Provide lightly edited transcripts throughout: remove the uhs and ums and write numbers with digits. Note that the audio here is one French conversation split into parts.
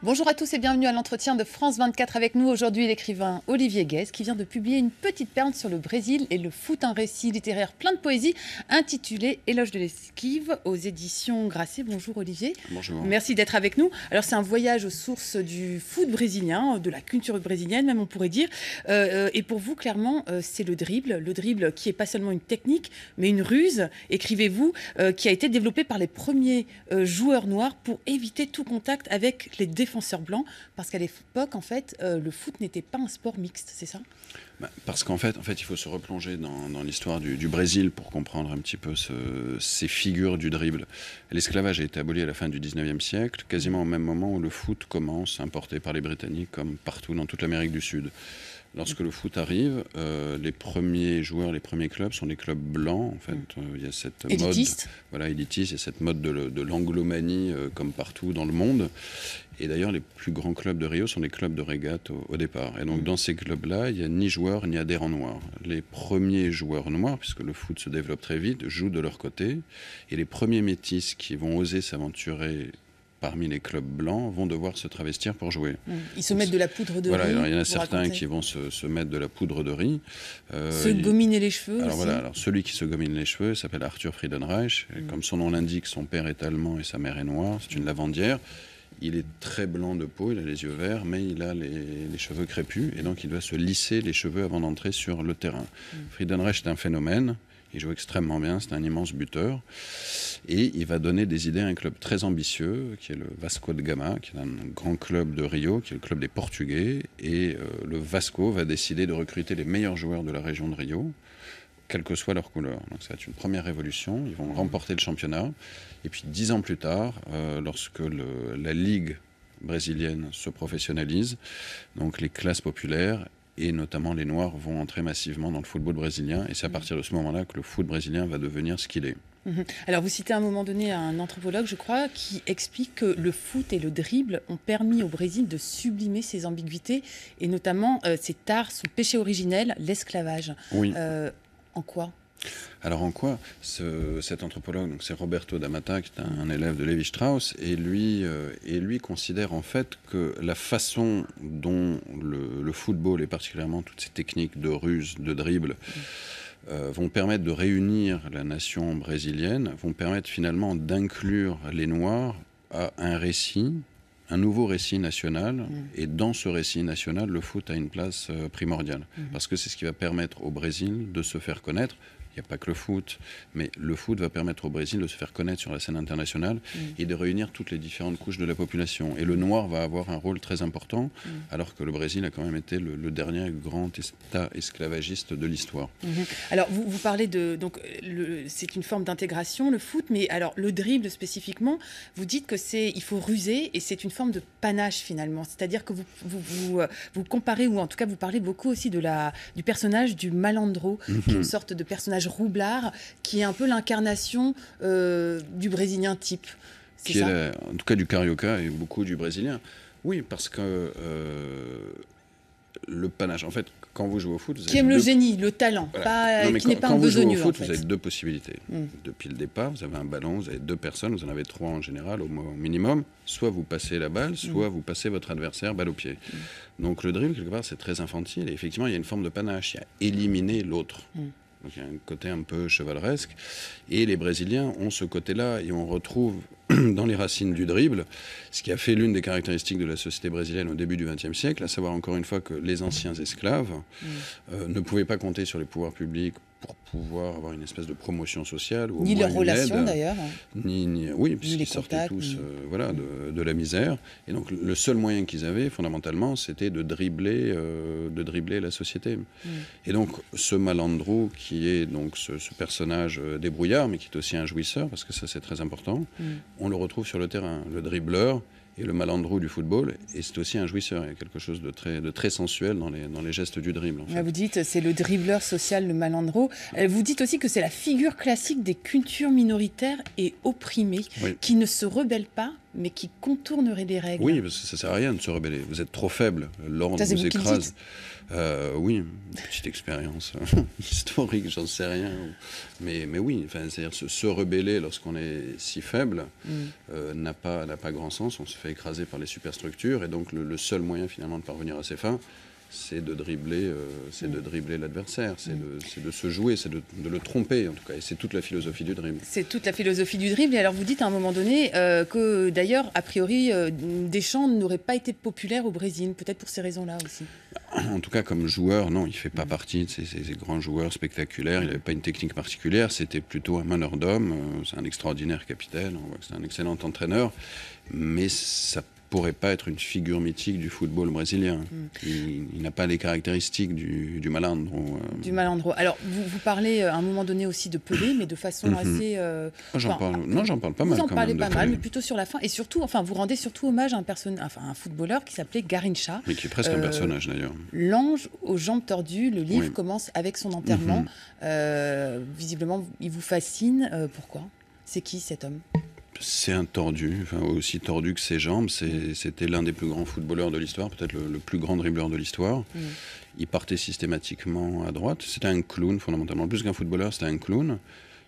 Bonjour à tous et bienvenue à l'entretien de France 24 avec nous. Aujourd'hui, l'écrivain Olivier Guès qui vient de publier une petite perle sur le Brésil et le foot, un récit littéraire plein de poésie intitulé Éloge de l'esquive aux éditions Grasset. Bonjour Olivier. Bonjour. Merci d'être avec nous. Alors c'est un voyage aux sources du foot brésilien, de la culture brésilienne même on pourrait dire. Et pour vous, clairement, c'est le dribble qui est pas seulement une technique mais une ruse, écrivez-vous, qui a été développée par les premiers joueurs noirs pour éviter tout contact avec les défenseurs blancs, parce qu'à l'époque, en fait, le foot n'était pas un sport mixte, c'est ça ? Parce qu'en fait, il faut se replonger dans l'histoire du Brésil pour comprendre un petit peu ces figures du dribble. L'esclavage a été aboli à la fin du 19e siècle, quasiment au même moment où le foot commence, importé par les Britanniques, comme partout dans toute l'Amérique du Sud. Lorsque le foot arrive, les premiers joueurs, les premiers clubs sont des clubs blancs. En fait, il y a cette élitiste. mode, élitiste, il y a cette mode de l'anglomanie comme partout dans le monde. Et d'ailleurs, les plus grands clubs de Rio sont des clubs de régate au départ. Et donc, dans ces clubs-là, il n'y a ni joueurs ni adhérents noirs. Les premiers joueurs noirs, puisque le foot se développe très vite, jouent de leur côté. Et les premiers métis qui vont oser s'aventurer parmi les clubs blancs vont devoir se travestir pour jouer. Ils se mettent de la poudre de riz. Alors, il y en a certains qui vont se mettre de la poudre de riz. Se gominer les cheveux aussi. Alors celui qui se gomine les cheveux s'appelle Arthur Friedenreich. Comme son nom l'indique, son père est allemand et sa mère est noire. C'est une lavandière. Il est très blanc de peau, il a les yeux verts, mais il a les cheveux crépus. Et donc il doit se lisser les cheveux avant d'entrer sur le terrain. Friedenreich est un phénomène. Il joue extrêmement bien, c'est un immense buteur. Et il va donner des idées à un club très ambitieux, qui est le Vasco de Gama, qui est un grand club de Rio, qui est le club des Portugais. Et le Vasco va décider de recruter les meilleurs joueurs de la région de Rio, quelle que soit leur couleur. Donc ça va être une première révolution. Ils vont remporter le championnat. Et puis 10 ans plus tard, lorsque la Ligue brésilienne se professionnalise, donc les classes populaires et notamment les Noirs vont entrer massivement dans le football brésilien. Et c'est à partir de ce moment-là que le foot brésilien va devenir ce qu'il est. Alors vous citez à un moment donné un anthropologue, je crois, qui explique que le foot et le dribble ont permis au Brésil de sublimer ses ambiguïtés et notamment ses tares, son péché originel, l'esclavage. Oui. En quoi ? Alors en quoi cet anthropologue, donc c'est Roberto D'Amata, qui est un élève de Lévi-Strauss, et lui considère en fait que la façon dont le football, et particulièrement toutes ces techniques de ruse, de dribble, vont permettre de réunir la nation brésilienne, vont permettre finalement d'inclure les Noirs à un nouveau récit national, et dans ce récit national, le foot a une place primordiale, parce que c'est ce qui va permettre au Brésil de se faire connaître. Il n'y a pas que le foot, mais le foot va permettre au Brésil de se faire connaître sur la scène internationale et de réunir toutes les différentes couches de la population. Et le noir va avoir un rôle très important, alors que le Brésil a quand même été le dernier grand État esclavagiste de l'histoire. Alors, vous parlez de... Donc, c'est une forme d'intégration, le foot, mais alors, le dribble spécifiquement, vous dites il faut ruser et c'est une forme de panache finalement. C'est-à-dire que vous comparez, ou en tout cas, vous parlez beaucoup aussi du personnage du malandro, qui est une sorte de personnage roublard, qui est un peu l'incarnation du Brésilien type. Qui est en tout cas du carioca et beaucoup du Brésilien. Oui, parce que le panache, en fait, quand vous jouez au foot... Qui aime le génie, le talent, voilà. Qui n'est pas un besogneux. Quand vous jouez au foot, vous avez deux possibilités. Depuis le départ, vous avez un ballon, vous avez deux personnes, vous en avez trois en général au minimum. Soit vous passez la balle, soit vous passez votre adversaire balle au pied. Donc le dribble, quelque part, c'est très infantile. Et effectivement, il y a une forme de panache. Il y a éliminer l'autre. Donc il y a un côté un peu chevaleresque. Et les Brésiliens ont ce côté-là, et on retrouve dans les racines du dribble ce qui a fait l'une des caractéristiques de la société brésilienne au début du XXe siècle, à savoir encore une fois que les anciens esclaves ne pouvaient pas compter sur les pouvoirs publics pour pouvoir avoir une espèce de promotion sociale. Ou ni leurs relations d'ailleurs. Oui, puisqu'ils sortaient tous de la misère. Et donc le seul moyen qu'ils avaient fondamentalement, c'était de dribbler la société. Et donc ce malandro qui est donc ce personnage débrouillard, mais qui est aussi un jouisseur, parce que ça c'est très important, on le retrouve sur le terrain. Le dribbleur et le malandro du football, et c'est aussi un jouisseur. Il y a quelque chose de très sensuel dans les gestes du dribble. En fait. Vous dites c'est le dribbleur social, le malandro. Vous dites aussi que c'est la figure classique des cultures minoritaires et opprimées qui ne se rebellent pas mais qui contournerait les règles. Oui, parce que ça sert à rien de se rebeller. Vous êtes trop faible, l'ordre vous écrase. Oui, une petite expérience historique, j'en sais rien. Mais oui, c'est-à-dire se rebeller lorsqu'on est si faible n'a pas grand sens. On se fait écraser par les superstructures, et donc le seul moyen finalement de parvenir à ses fins, c'est de dribbler, l'adversaire, c'est de se jouer, c'est de le tromper en tout cas. Et c'est toute la philosophie du dribble. C'est toute la philosophie du dribble. Et alors vous dites à un moment donné que d'ailleurs, a priori, Deschamps n'aurait pas été populaire au Brésil, peut-être pour ces raisons-là aussi. En tout cas, comme joueur, non, il ne fait pas partie de ces grands joueurs spectaculaires. Il n'avait pas une technique particulière, c'était plutôt un meneur d'hommes. C'est un extraordinaire capitaine, on voit que c'est un excellent entraîneur. Mais ça pourrait pas être une figure mythique du football brésilien. Il n'a pas les caractéristiques du malandro. Du malandro. Alors, vous parlez à un moment donné aussi de Pelé, mais de façon assez... j'en parle pas mal. Vous en parlez pas mal, Pelé. mais plutôt sur la fin. Et surtout, vous rendez surtout hommage à un footballeur qui s'appelait Garrincha. Mais qui est presque un personnage, d'ailleurs. L'ange aux jambes tordues, le livre commence avec son enterrement. Visiblement, il vous fascine. Pourquoi ? C'est qui cet homme ? C'est un tordu, aussi tordu que ses jambes. C'était l'un des plus grands footballeurs de l'histoire, peut-être le plus grand dribbleur de l'histoire. Il partait systématiquement à droite. C'était un clown, fondamentalement. Plus qu'un footballeur, c'était un clown.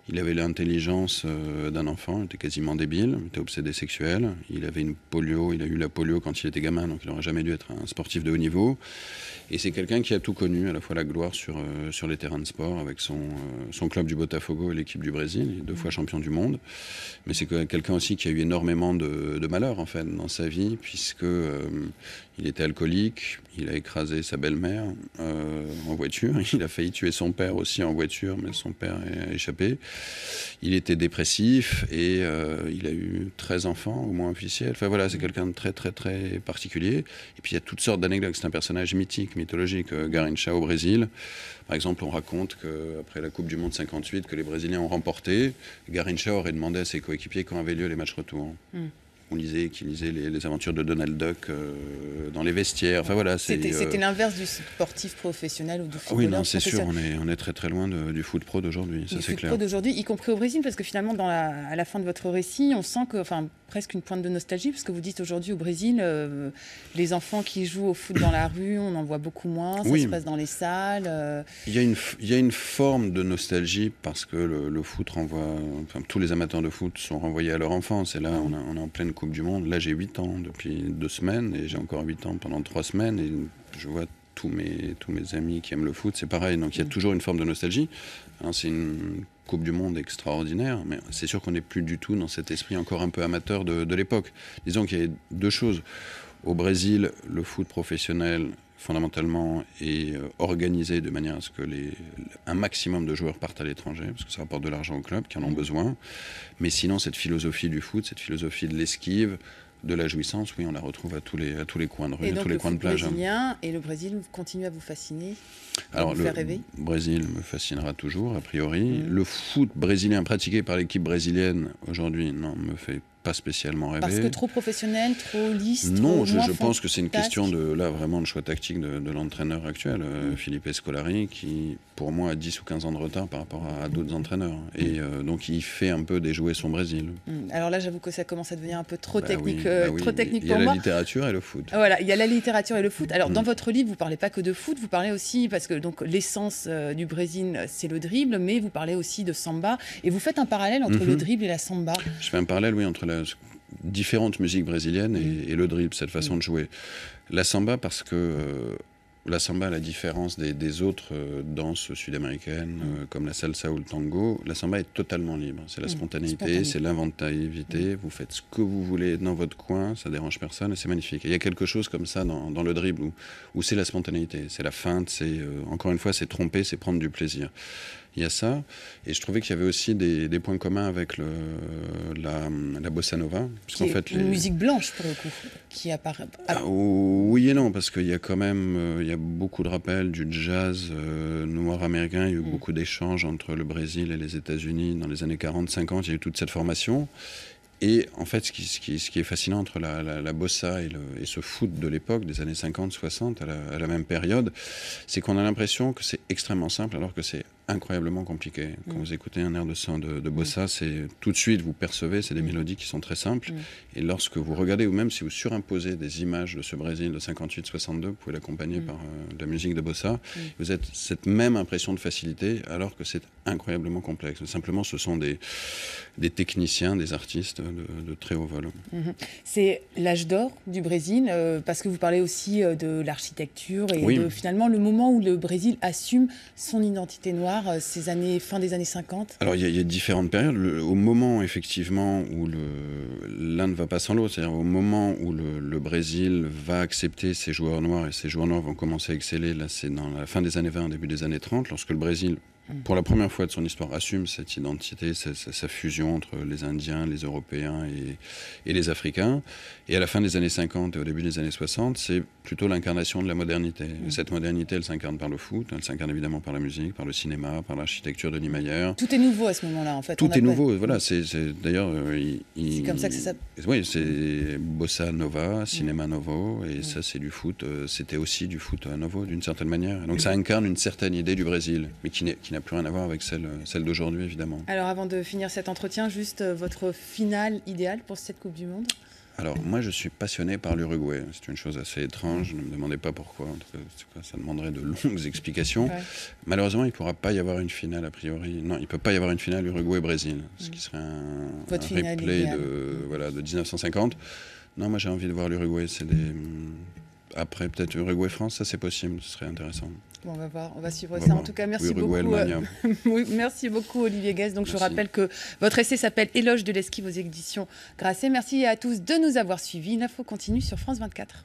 Il avait l'intelligence d'un enfant, il était quasiment débile, il était obsédé sexuel. Il avait une polio, il a eu la polio quand il était gamin, donc il n'aurait jamais dû être un sportif de haut niveau. Et c'est quelqu'un qui a tout connu, à la fois la gloire sur les terrains de sport, avec son club du Botafogo et l'équipe du Brésil, il est 2 fois champion du monde. Mais c'est quelqu'un aussi qui a eu énormément de malheur, en fait, dans sa vie, puisque il était alcoolique, il a écrasé sa belle-mère en voiture, il a failli tuer son père aussi en voiture, mais son père a échappé. Il était dépressif et il a eu 13 enfants, au moins officiels. Enfin voilà, c'est quelqu'un de très très très particulier. Et puis il y a toutes sortes d'anecdotes. C'est un personnage mythologique, Garrincha au Brésil. Par exemple, on raconte qu'après la Coupe du Monde 58, que les Brésiliens ont remporté, Garrincha aurait demandé à ses coéquipiers quand avaient lieu les matchs retour. On lisait les aventures de Donald Duck dans les vestiaires. Enfin voilà, c'était l'inverse du sportif professionnel ou du footballeur. Oui, non, c'est sûr, on est très très loin du foot pro d'aujourd'hui, ça c'est clair. Du foot pro d'aujourd'hui, y compris au Brésil, parce que finalement, à la fin de votre récit, on sent que, presque une pointe de nostalgie, parce que vous dites aujourd'hui au Brésil, les enfants qui jouent au foot dans la rue, on en voit beaucoup moins, ça se passe dans les salles. Il y a une forme de nostalgie parce que le foot renvoie, tous les amateurs de foot sont renvoyés à leur enfance. Et là, on est en pleine Coupe du Monde. Là, j'ai 8 ans depuis 2 semaines et j'ai encore 8 ans pendant 3 semaines. Et je vois tous mes amis qui aiment le foot, c'est pareil. Donc il y a toujours une forme de nostalgie. Alors, c'est une Coupe du Monde extraordinaire, mais c'est sûr qu'on n'est plus du tout dans cet esprit encore un peu amateur de l'époque. Disons qu'il y a 2 choses. Au Brésil, le foot professionnel, fondamentalement, est organisé de manière à ce que un maximum de joueurs partent à l'étranger, parce que ça rapporte de l'argent au club, qui en ont besoin. Mais sinon, cette philosophie du foot, cette philosophie de l'esquive, de la jouissance, oui, on la retrouve à tous les coins de rue, à tous les coins de plage. Et le Brésil continue à vous fasciner, alors, vous faire rêver ? Le Brésil me fascinera toujours, a priori. Le foot brésilien pratiqué par l'équipe brésilienne, aujourd'hui, non, me fait pas spécialement rêver. Parce que trop professionnel, trop lisse, non, trop je pense que c'est une question vraiment de choix tactique de l'entraîneur actuel, Philippe Scolari, qui, pour moi, a 10 ou 15 ans de retard par rapport à d'autres entraîneurs. Et donc, il fait un peu déjouer son Brésil. Alors là, j'avoue que ça commence à devenir un peu trop technique, trop technique pour moi. Il y a la littérature et le foot. Voilà, il y a la littérature et le foot. Alors, dans votre livre, vous ne parlez pas que de foot, vous parlez aussi, parce que donc, l'essence du Brésil, c'est le dribble, mais vous parlez aussi de samba. Et vous faites un parallèle entre le dribble et la samba. Je fais un parallèle, oui, entre différentes musiques brésiliennes et le dribble, cette façon de jouer. La samba, parce que la samba, à la différence des autres danses sud-américaines, comme la salsa ou le tango, la samba est totalement libre. C'est la spontanéité, c'est l'inventivité. Vous faites ce que vous voulez dans votre coin, ça dérange personne et c'est magnifique. Et il y a quelque chose comme ça dans le dribble où c'est la spontanéité, c'est la feinte, encore une fois, c'est tromper, c'est prendre du plaisir. Il y a ça, et je trouvais qu'il y avait aussi des points communs avec la bossa nova. Qui est une musique blanche, pour le coup, qui apparaît... oui et non, parce qu'il y a quand même il y a beaucoup de rappels du jazz noir américain. Il y a eu beaucoup d'échanges entre le Brésil et les États-Unis dans les années 40-50. Il y a eu toute cette formation. Et en fait, ce qui est fascinant entre la bossa et ce foot de l'époque, des années 50-60, à la même période, c'est qu'on a l'impression que c'est extrêmement simple, alors que c'est incroyablement compliqué. Quand vous écoutez un air de bossa, c'est tout de suite, vous percevez, c'est des mélodies qui sont très simples. Et lorsque vous regardez, ou même si vous surimposez des images de ce Brésil de 58-62, vous pouvez l'accompagner par de la musique de bossa, vous avez cette même impression de facilité, alors que c'est incroyablement complexe. Simplement, ce sont des techniciens, des artistes de très haut vol. C'est l'âge d'or du Brésil, parce que vous parlez aussi de l'architecture et de finalement le moment où le Brésil assume son identité noire, fin des années 50. Alors il y a différentes périodes. Au moment effectivement où l'un ne va pas sans l'autre, c'est-à-dire au moment où le Brésil va accepter ses joueurs noirs, et ces joueurs noirs vont commencer à exceller, là c'est dans la fin des années 20, début des années 30, lorsque le Brésil, pour la première fois de son histoire, assume cette identité, sa fusion entre les Indiens, les Européens et les Africains. Et à la fin des années 50 et au début des années 60, c'est plutôt l'incarnation de la modernité. Et cette modernité, elle s'incarne par le foot, elle s'incarne évidemment par la musique, par le cinéma, par l'architecture de Niemeyer. Tout est nouveau à ce moment-là, en fait. Tout est nouveau, voilà. D'ailleurs, c'est comme ça que ça s'appelle. Oui, c'est Bossa Nova, Cinéma Novo, et ça, c'est du foot. C'était aussi du foot novo, d'une certaine manière. Donc ça incarne une certaine idée du Brésil, mais qui n'a plus rien à voir avec celle d'aujourd'hui, évidemment. Alors, avant de finir cet entretien, juste votre finale idéale pour cette Coupe du Monde? Alors, moi, je suis passionné par l'Uruguay. C'est une chose assez étrange. Ne me demandez pas pourquoi. En tout cas, ça demanderait de longues explications. Ouais. Malheureusement, il ne pourra pas y avoir une finale, a priori. Non, il ne peut pas y avoir une finale Uruguay-Brésil, ce qui serait un replay de 1950. Non, moi, j'ai envie de voir l'Uruguay. Après, peut-être Uruguay-France, ça, c'est possible. Ce serait intéressant. Bon, on va voir, on va suivre ça. En tout cas, merci beaucoup. Oui, merci beaucoup, Olivier Guest. Donc, je rappelle que votre essai s'appelle Éloge de l'esquive aux éditions Grasset. Merci à tous de nous avoir suivis. L'info continue sur France 24.